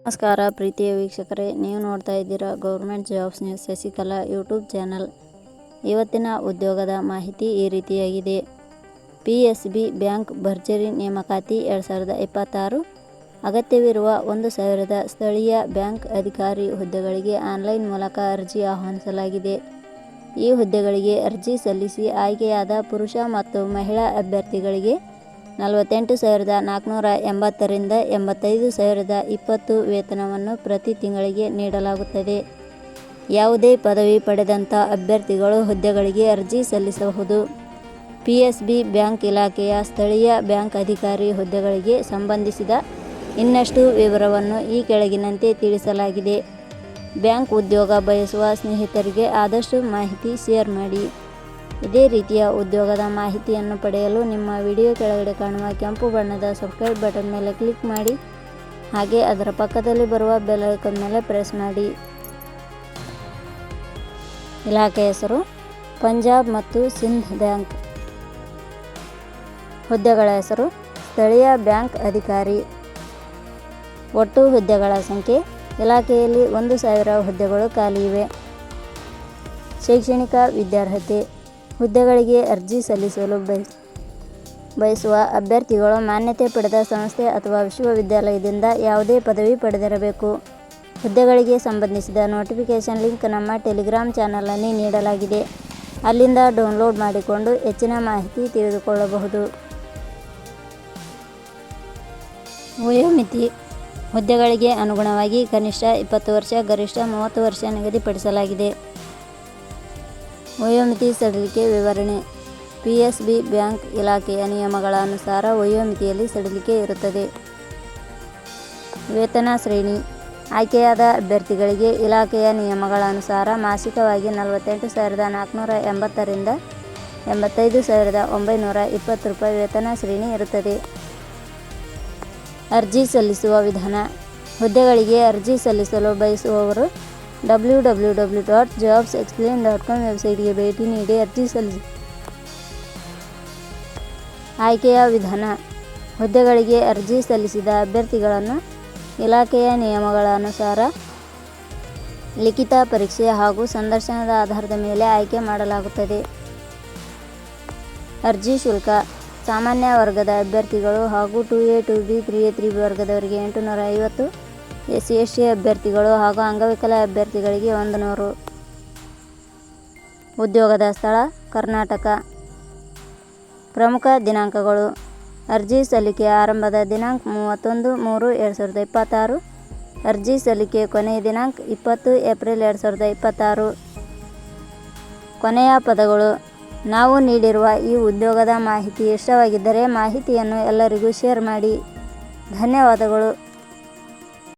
ನಮಸ್ಕಾರ ಪ್ರೀತಿಯ ವೀಕ್ಷಕರೇ, ನೀವು ನೋಡ್ತಾ ಇದ್ದೀರಾ government jobs news Shashikala YouTube channel. ಇವತ್ತಿನ ಉದ್ಯೋಗದ ಮಾಹಿತಿ ಈ ರೀತಿಯಾಗಿದೆ. PSB ಬ್ಯಾಂಕ್ ಭರ್ಜರಿ ನೇಮಕಾತಿ 2026. ಅಗತ್ಯವಿರುವ 1000 ಸ್ಥಳೀಯ ಬ್ಯಾಂಕ್ ಅಧಿಕಾರಿ ಹುದ್ದೆಗಳಿಗೆ ಆನ್ಲೈನ್ ಮೂಲಕ ಅರ್ಜಿ ಆಹ್ವಾನಿಸಲಾಗಿದೆ. ಈ ಹುದ್ದೆಗಳಿಗೆ ಅರ್ಜಿ ಸಲ್ಲಿಸಿ ಆಯ್ಕೆಯಾದ ಪುರುಷ ಮತ್ತು ಮಹಿಳಾ ಅಭ್ಯರ್ಥಿಗಳಿಗೆ 48,480 ರಿಂದ 85,020 ವೇತನವನ್ನು ಪ್ರತಿ ತಿಂಗಳಿಗೆ ನೀಡಲಾಗುತ್ತದೆ. ಯಾವುದೇ ಪದವಿ ಪಡೆದಂಥ ಅಭ್ಯರ್ಥಿಗಳು ಹುದ್ದೆಗಳಿಗೆ ಅರ್ಜಿ ಸಲ್ಲಿಸಬಹುದು. PSB ಬ್ಯಾಂಕ್ ಇಲಾಖೆಯ ಸ್ಥಳೀಯ ಬ್ಯಾಂಕ್ ಅಧಿಕಾರಿ ಹುದ್ದೆಗಳಿಗೆ ಸಂಬಂಧಿಸಿದ ಇನ್ನಷ್ಟು ವಿವರವನ್ನು ಈ ಕೆಳಗಿನಂತೆ ತಿಳಿಸಲಾಗಿದೆ. ಬ್ಯಾಂಕ್ ಉದ್ಯೋಗ ಬಯಸುವ ಸ್ನೇಹಿತರಿಗೆ ಆದಷ್ಟು ಮಾಹಿತಿ ಶೇರ್ ಮಾಡಿ. ಇದೇ ರೀತಿಯ ಉದ್ಯೋಗದ ಮಾಹಿತಿಯನ್ನು ಪಡೆಯಲು ನಿಮ್ಮ ವಿಡಿಯೋ ಕೆಳಗಡೆ ಕಾಣುವ ಕೆಂಪು ಬಣ್ಣದ ಸಬ್ಸ್ಕ್ರೈಬ್ ಬಟನ್ ಮೇಲೆ ಕ್ಲಿಕ್ ಮಾಡಿ. ಹಾಗೆ ಅದರ ಪಕ್ಕದಲ್ಲಿ ಬರುವ ಬೆಲ್ ಐಕಾನ್ ಮೇಲೆ ಪ್ರೆಸ್ ಮಾಡಿ. ಇಲಾಖೆ ಹೆಸರು ಪಂಜಾಬ್ ಮತ್ತು ಸಿಂಧ್ ಬ್ಯಾಂಕ್. ಹುದ್ದೆಗಳ ಹೆಸರು ಸ್ಥಳೀಯ ಬ್ಯಾಂಕ್ ಅಧಿಕಾರಿ. ಒಟ್ಟು ಹುದ್ದೆಗಳ ಸಂಖ್ಯೆ ಇಲಾಖೆಯಲ್ಲಿ 1000 ಹುದ್ದೆಗಳು ಖಾಲಿ ಇವೆ. ಶೈಕ್ಷಣಿಕ ವಿದ್ಯಾರ್ಹತೆ. ಹುದ್ದೆಗಳಿಗೆ ಅರ್ಜಿ ಸಲ್ಲಿಸಲು ಬಯಸುವ ಅಭ್ಯರ್ಥಿಗಳು ಮಾನ್ಯತೆ ಪಡೆದ ಸಂಸ್ಥೆ ಅಥವಾ ವಿಶ್ವವಿದ್ಯಾಲಯದಿಂದ ಯಾವುದೇ ಪದವಿ ಪಡೆದಿರಬೇಕು. ಹುದ್ದೆಗಳಿಗೆ ಸಂಬಂಧಿಸಿದ ನೋಟಿಫಿಕೇಷನ್ ಲಿಂಕ್ ನಮ್ಮ ಟೆಲಿಗ್ರಾಮ್ ಚಾನಲಲ್ಲಿ ನೀಡಲಾಗಿದೆ. ಅಲ್ಲಿಂದ ಡೌನ್ಲೋಡ್ ಮಾಡಿಕೊಂಡು ಹೆಚ್ಚಿನ ಮಾಹಿತಿ ತಿಳಿದುಕೊಳ್ಳಬಹುದು. ವಯೋಮಿತಿ. ಹುದ್ದೆಗಳಿಗೆ ಅನುಗುಣವಾಗಿ ಕನಿಷ್ಠ 20 ವರ್ಷ, ಗರಿಷ್ಠ 30 ವರ್ಷ ನಿಗದಿಪಡಿಸಲಾಗಿದೆ. ವಯೋಮಿತಿ ಸಡಿಲಿಕೆ ವಿವರಣೆ. PSB ಬ್ಯಾಂಕ್ ಇಲಾಖೆಯ ನಿಯಮಗಳ ಅನುಸಾರ ವಯೋಮಿತಿಯಲ್ಲಿ ಸಡಿಲಿಕೆ ಇರುತ್ತದೆ. ವೇತನ ಶ್ರೇಣಿ. ಆಯ್ಕೆಯಾದ ಅಭ್ಯರ್ಥಿಗಳಿಗೆ ಇಲಾಖೆಯ ನಿಯಮಗಳ ಅನುಸಾರ ಮಾಸಿಕವಾಗಿ 48,480 ರಿಂದ 85,920 ರೂಪಾಯಿ ವೇತನ ಶ್ರೇಣಿ ಇರುತ್ತದೆ. ಅರ್ಜಿ ಸಲ್ಲಿಸುವ ವಿಧಾನ. ಹುದ್ದೆಗಳಿಗೆ ಅರ್ಜಿ ಸಲ್ಲಿಸಲು ಬಯಸುವವರು www.jobsexplain.com ವೆಬ್ಸೈಟ್ಗೆ ಭೇಟಿ ನೀಡಿ ಅರ್ಜಿ ಸಲ್ಲಿಸಿ. ಆಯ್ಕೆಯ ವಿಧಾನ. ಹುದ್ದೆಗಳಿಗೆ ಅರ್ಜಿ ಸಲ್ಲಿಸಿದ ಅಭ್ಯರ್ಥಿಗಳನ್ನು ಇಲಾಖೆಯ ನಿಯಮಗಳ ಅನುಸಾರ ಲಿಖಿತ ಪರೀಕ್ಷೆ ಹಾಗೂ ಸಂದರ್ಶನದ ಆಧಾರದ ಮೇಲೆ ಆಯ್ಕೆ ಮಾಡಲಾಗುತ್ತದೆ. ಅರ್ಜಿ ಶುಲ್ಕ. ಸಾಮಾನ್ಯ ವರ್ಗದ ಅಭ್ಯರ್ಥಿಗಳು ಹಾಗೂ 2A 2B 3A 3B ವರ್ಗದವರಿಗೆ 850, SC/ST ಅಭ್ಯರ್ಥಿಗಳು ಹಾಗೂ ಅಂಗವಿಕಲ ಅಭ್ಯರ್ಥಿಗಳಿಗೆ 100. ಉದ್ಯೋಗದ ಸ್ಥಳ ಕರ್ನಾಟಕ. ಪ್ರಮುಖ ದಿನಾಂಕಗಳು. ಅರ್ಜಿ ಸಲ್ಲಿಕೆ ಆರಂಭದ ದಿನಾಂಕ 31/3/2026. ಅರ್ಜಿ ಸಲ್ಲಿಕೆ ಕೊನೆಯ ದಿನಾಂಕ 20 ಏಪ್ರಿಲ್ 2026. ಕೊನೆಯ ಪದಗಳು. ನಾವು ನೀಡಿರುವ ಈ ಉದ್ಯೋಗದ ಮಾಹಿತಿ ಇಷ್ಟವಾಗಿದ್ದರೆ ಮಾಹಿತಿಯನ್ನು ಎಲ್ಲರಿಗೂ ಶೇರ್ ಮಾಡಿ. ಧನ್ಯವಾದಗಳು.